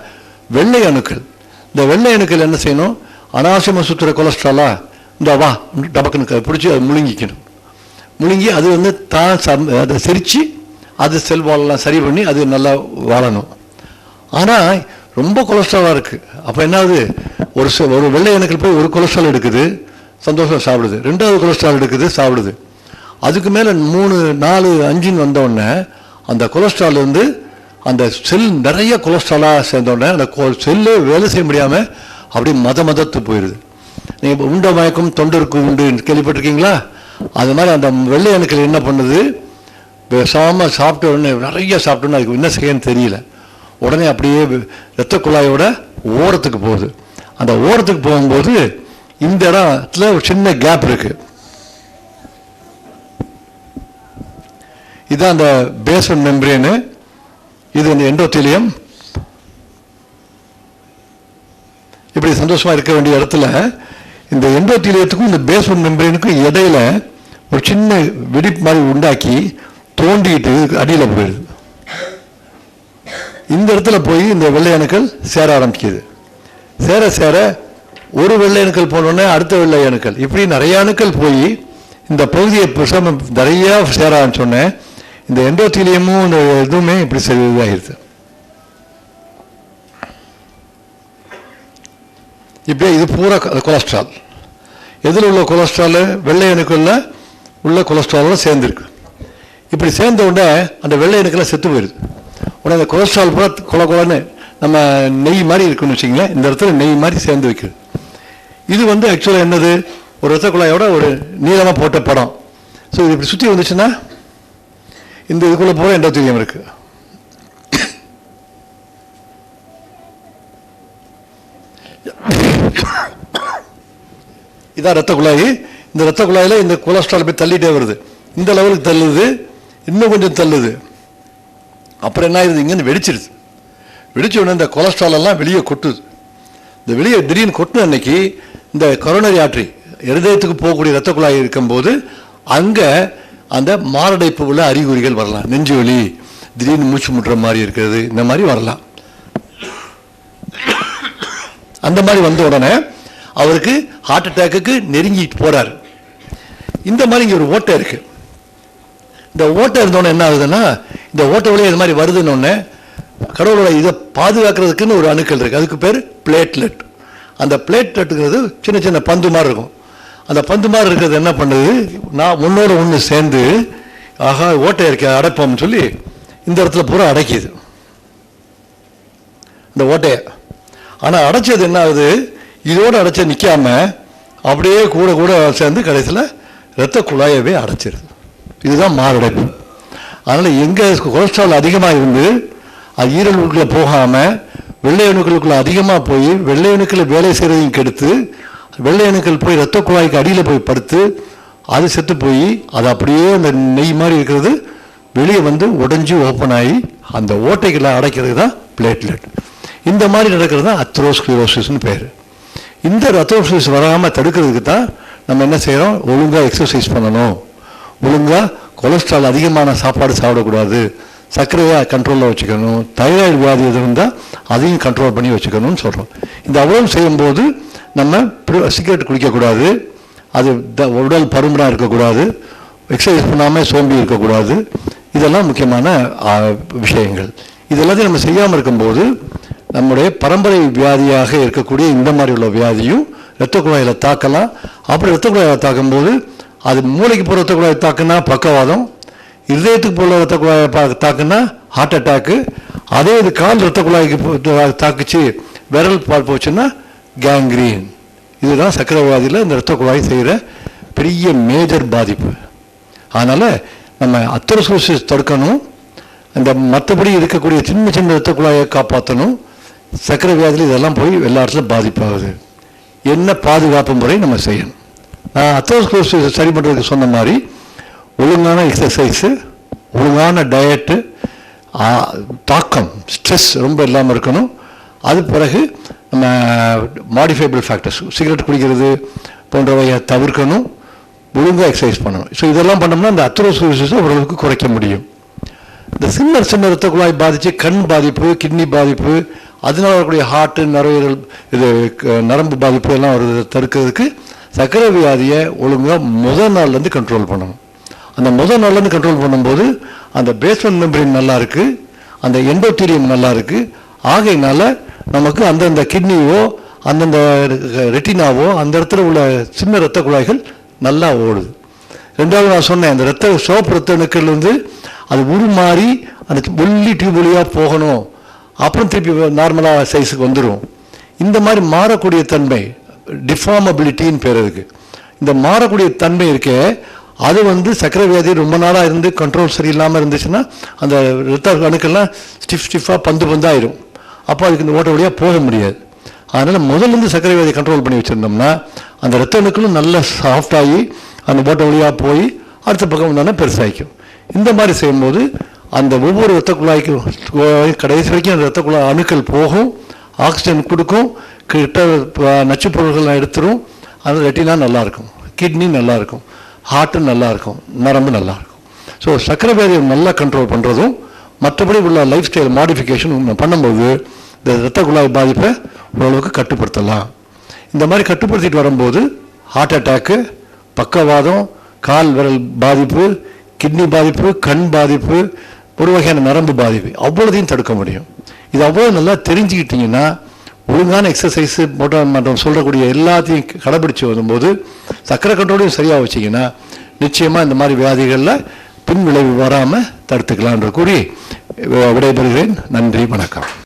Speaker 1: வெள்ளை அணுக்கள். இந்த வெள்ளை அணுக்கள் என்ன செய்யணும், அனாவசியமாக சுற்றுற கொலஸ்ட்ராலா இந்த வா டபக்குன்னு பிடிச்சி அதை முழுங்கி அது வந்து அதை செரித்து அது செல்வாலெல்லாம் சரி பண்ணி அது நல்லா வாழணும். ஆனால் ரொம்ப கொலஸ்ட்ராலாக இருக்குது. அப்போ என்னாவது, ஒரு வெள்ளை அணுக்கள் போய் ஒரு கொலஸ்ட்ரால் எடுக்குது, சந்தோஷம் சாப்பிடுது. ரெண்டாவது கொலஸ்ட்ரால் எடுக்குது, சாப்பிடுது. அதுக்கு மேலே 3, 4, 5 வந்தோடனே அந்த கொலஸ்ட்ரால் வந்து அந்த செல் நிறைய கொலஸ்ட்ராலாக சேர்ந்தோடனே அந்த செல்லு வேலை செய்ய முடியாமல் அப்படியே மதத்து போயிடுது. நீங்கள் உண்ட மயக்கம் தொண்டருக்கு உண்டு கேள்விப்பட்டிருக்கீங்களா? அது மாதிரி அந்த வெள்ளை அணுக்கள் என்ன பண்ணுது, பேசாமல் சாப்பிட்ட உடனே நிறைய சாப்பிட்டோன்னு அதுக்கு என்ன செய்யன்னு தெரியல. உடனே அப்படியே இரத்த குழாயோட ஓரத்துக்கு போகுது. அந்த ஓரத்துக்கு போகும்போது இந்த இடத்துல ஒரு சின்ன கேப் இருக்கு. இதுதான் அந்த பேஸ்மெண்ட் மெம்பரேனு, இது இந்த எண்டோத்தீலியம். இப்படி சந்தோஷமா இருக்க வேண்டிய இடத்துல இந்த எண்டோத்தீலியத்துக்கும் இந்த பேஸ்மெண்ட் மெம்பரேனுக்கும் இடையில ஒரு சின்ன வெடிப்பு மாதிரி உண்டாக்கி தோண்டிட்டு அடியில் போயிடுது. இந்த இடத்துல போய் இந்த வெள்ளை அணுக்கள் சேர ஆரம்பிக்குது. சேர ஒரு வெள்ளை அணுக்கள் போனோடனே அடுத்த வெள்ளை அணுக்கள், இப்படி நிறைய அணுக்கள் போய் இந்த பகுதியை நிறைய சேர ஆரம்பிச்சோடனே இந்த எண்டோத்தீலியமும் இந்த இதுவுமே இப்படி சரியாகிடுது. இப்போ இது பூரா கொலஸ்ட்ரால். எதில் உள்ள கொலஸ்ட்ரால், வெள்ளை அணுக்களில் உள்ள கொலஸ்ட்ராலோட சேர்ந்துருக்கு. இப்படி சேர்ந்த உடனே அந்த வெள்ளை அணுக்களை செத்து போயிடுது. உடனே அந்த கொலஸ்ட்ரால் பூரா கொலன்னு நம்ம நெய் மாதிரி இருக்குன்னு வச்சிங்களேன், இந்த இடத்துல நெய் மாதிரி சேர்ந்து வைக்குது. இது வந்து ஆக்சுவலாக என்னது, ஒரு இரத்த குழாயோட ஒரு நீளமாக போட்ட படம். ஸோ இது இப்படி சுற்றி வந்துச்சுன்னா இந்த இதுக்குள்ளே போகிற எண்டோத்தீலியம் இருக்கு. இதான் இரத்த குழாய். இந்த இரத்த குழாயில் இந்த கொலஸ்ட்ரால் போய் தள்ளிட்டே வருது. இந்த லெவலுக்கு தள்ளுது, இன்னும் கொஞ்சம் தள்ளுது. அப்புறம் என்ன ஆகுது, இங்கேருந்து வெடிச்சிருது. வெடிச்ச உடனே இந்த கொலஸ்ட்ரால் எல்லாம் வெளியே கொட்டுது. இந்த வெளியே திடீர்னு கொட்டின அன்னைக்கு இந்த கொரோனரி ஆர்டரி, இருதயத்துக்கு போகக்கூடிய இரத்த குழாய் இருக்கும்போது அங்கே அந்த மாரடைப்பு உள்ள அறிகுறிகள் வரலாம். நெஞ்சு வலி, திடீர்னு மூச்சு முட்டுற மாதிரி இருக்கிறது, இந்த மாதிரி வரலாம். அந்த மாதிரி வந்த உடனே அவருக்கு ஹார்ட் அட்டாக்கு நெருங்கி போறாரு. இந்த மாதிரி இங்கே ஒரு ஓட்டை இருக்கு. இந்த ஓட்டை இருந்தோடனே என்ன ஆகுதுன்னா, இந்த ஓட்டை வழியாக இது மாதிரி வருதுன்னு கடவுளோட இதை பாதுகாக்கிறதுக்குன்னு ஒரு அணுக்கள் இருக்கு, அதுக்கு பேர் பிளேட்லெட். அந்த பிளேட்லெட்டுங்கிறது சின்ன சின்ன பந்து மாதிரி இருக்கும். அந்த பந்து மாதிரி இருக்கிறது என்ன பண்ணுது, நான் ஒன்னோட ஒன்று சேர்ந்து ஆகா ஓட்டை இருக்க அடைப்போம்னு சொல்லி இந்த இடத்துல பூரா அடைக்கிது இந்த ஓட்டையை. ஆனால் அடைச்சது என்ன ஆகுது, இதோடு அடைச்ச நிற்காம அப்படியே கூட சேர்ந்து கடைசியில் இரத்த குழாயவே அடைச்சிருது. இதுதான் மாரடைப்பு. அதனால் எங்கே கொலஸ்ட்ரால் அதிகமாக இருந்து அது ஈரலுக்குள்ளே போகாமல் வெள்ளை அணுக்களுக்குள்ள அதிகமாக போய் வெள்ளை அணுக்களை வேலை செய்கிறதையும் கெடுத்து, வெள்ளை அணுக்கள் போய் இரத்த குழாய்க்கு அடியில் போய் படுத்து அது செத்து போய் அது அப்படியே அந்த நெய் மாதிரி இருக்கிறது வெளியே வந்து உடஞ்சி ஓப்பன் ஆகி அந்த ஓட்டைகளை அடைக்கிறது தான் பிளேட்லெட். இந்த மாதிரி நடக்கிறது தான் அத்ரோஸ்க்ளீரோசிஸ்னு பேர். இந்த அத்ரோஸ்க்ளீரோசிஸ் வராமல் தடுக்கிறதுக்கு தான் நம்ம என்ன செய்கிறோம், ஒழுங்காக எக்ஸசைஸ் பண்ணணும், ஒழுங்காக கொலஸ்ட்ரால் அதிகமான சாப்பாடு சாப்பிடக்கூடாது, சர்க்கரையை கண்ட்ரோலில் வச்சுக்கணும், தைராய்டு வியாதி எது இருந்தால் அதையும் கண்ட்ரோல் பண்ணி வச்சுக்கணும்னு சொல்கிறோம். இந்த அவ்வளவு செய்யும்போது நம்ம சிகரெட் குடிக்கக்கூடாது, அது உடல் பருமனாக இருக்கக்கூடாது, எக்ஸசைஸ் பண்ணாமல் சோம்பி இருக்கக்கூடாது. இதெல்லாம் முக்கியமான விஷயங்கள். இதெல்லாத்தையும் நம்ம செய்யாமல் இருக்கும்போது நம்முடைய பரம்பரை வியாதியாக இருக்கக்கூடிய இந்த மாதிரி உள்ள வியாதியும் இரத்த குழாயில் தாக்கலாம். அப்படி இரத்த குழாயில் தாக்கும்போது அது மூளைக்கு போகிற இரத்த குழாயை தாக்குனா பக்கவாதம், இதயத்துக்கு போகிற இரத்த குழாயை தாக்குனா ஹார்ட் அட்டாக்கு, அதே இது கால் இரத்த குழாய்க்கு தாக்குச்சு விரல் பால் போச்சுன்னா கேங்க்ரீன். இதுதான் சர்க்கரை வியாதியில் இந்த இரத்த குழாய் செய்கிற பெரிய மேஜர் பாதிப்பு. அதனால் நம்ம அத்தெரோஸ்க்ளரோசிஸ் தடுக்கணும். இந்த மற்றபடி இருக்கக்கூடிய சின்ன சின்ன இரத்த குழாயை காப்பாற்றணும். சர்க்கரை வியாதியில் இதெல்லாம் போய் எல்லா இடத்துலையும் பாதிப்பாகுது. என்ன பாதுகாப்பு முறை நம்ம செய்யணும்? நான் அத்தெரோஸ்க்ளரோசிஸ் சரி பண்ணுறதுக்கு சொன்ன மாதிரி ஒழுங்கான எக்ஸசைஸு, ஒழுங்கான டயட்டு, தாக்கம் ஸ்ட்ரெஸ் ரொம்ப இல்லாமல் இருக்கணும். அது பிறகு நம்ம மாடிஃபைபிள் ஃபேக்டர்ஸ், சிகரெட் குடிக்கிறது போன்றவையை தவிர்க்கணும். ஒழுங்காக எக்ஸசைஸ் பண்ணணும். ஸோ இதெல்லாம் பண்ணோம்னா அந்த அத்தெரோஸ்க்ளரோசிஸை ஓரளவுக்கு குறைக்க முடியும். இந்த சின்ன சின்ன இரத்த குழாய் பாதித்து கண் பாதிப்பு, கிட்னி பாதிப்பு, அதனால வரக்கூடிய ஹார்ட்டு, நுரையீரல், இது நரம்பு பாதிப்பு எல்லாம் வருது தடுக்கிறதுக்கு சர்க்கரை வியாதியை ஒழுங்காக முதல் நாள்லேருந்து கண்ட்ரோல் பண்ணணும். அந்த முதல் நாள்லேருந்து கண்ட்ரோல் பண்ணும்போது அந்த பேஸ்மெண்ட் மெம்பரின் நல்லா இருக்குது, அந்த எண்டோத்தீரியம் நல்லா இருக்குது. ஆகையினால நமக்கு அந்தந்த கிட்னியோ அந்தந்த ரெட்டினாவோ அந்த இடத்துல உள்ள சின்ன இரத்த குழாய்கள் நல்லா ஓடுது. ரெண்டாவது நான் சொன்னேன், அந்த சிவப்பு இரத்த அணுக்கள்லேருந்து அது உருமாறி அந்த ஒல்லி டியூப் வழியாக போகணும், அப்புறம் திருப்பி நார்மலாக சைஸுக்கு வந்துடும். இந்த மாதிரி மாறக்கூடிய தன்மை டிஃபார்மபிலிட்டின்னு பேர் இருக்கு. இந்த மாறக்கூடிய தன்மை இருக்கே, அது சர்க்கரை வியாதி ரொம்ப நாளாக இருந்து கண்ட்ரோல் சரியில்லாமல் இருந்துச்சுன்னா அந்த இரத்த அணுக்கள்லாம் ஸ்டிஃபாக பந்தாயிரும். அப்போ அதுக்கு இந்த ஓட்ட வழியாக போக முடியாது. அதனால் முதல்லேருந்து சர்க்கரை வியாதி கண்ட்ரோல் பண்ணி வச்சுருந்தோம்னா அந்த இரத்த அணுக்களும் நல்லா சாஃப்டாகி அந்த ஓட்ட வழியாக போய் அடுத்த பக்கம் வந்தோன்னா பெருசாகிக்கும். இந்த மாதிரி செய்யும்போது அந்த ஒவ்வொரு இரத்த குழாய்க்கும் கடைசி வரைக்கும் அந்த இரத்த குழாய் அணுக்கள் போகும், ஆக்சிஜன் கொடுக்கும், கிட்ட நச்சு பொருள்கள்லாம் எடுத்துரும். அந்த ரெட்டினா நல்லாயிருக்கும், கிட்னி நல்லாயிருக்கும், ஹார்ட்டு நல்லாயிருக்கும், நரம்பு நல்லாயிருக்கும். ஸோ சர்க்கரை வியாதியை நல்லா கண்ட்ரோல் பண்ணுறதும் மற்றபடி உள்ள லைஃப் ஸ்டைல் மாடிஃபிகேஷன் பண்ணும்போது இந்த இரத்த குழாய் பாதிப்பை ஓரளவுக்கு கட்டுப்படுத்தலாம். இந்த மாதிரி கட்டுப்படுத்திட்டு வரும்போது ஹார்ட் அட்டாக்கு, பக்கவாதம், கால் விரல் பாதிப்பு, கிட்னி பாதிப்பு, கண் பாதிப்பு, ஒரு வகையான நரம்பு பாதிப்பு அவ்வளோதையும் தடுக்க முடியும். இது அவ்வளோ நல்லா தெரிஞ்சுக்கிட்டிங்கன்னா ஒழுங்கான எக்ஸசைஸு மற்ற சொல்லக்கூடிய எல்லாத்தையும் கடைபிடிச்சு வரும்போது சர்க்கரை கண்ட்ரோலையும் சரியாக வச்சிங்கன்னா நிச்சயமாக இந்த மாதிரி வியாதிகளில் பின் விளைவு வராமல் தடுத்துக்கலான்ற கூறி விடைபெறுகிறேன். நன்றி, வணக்கம்.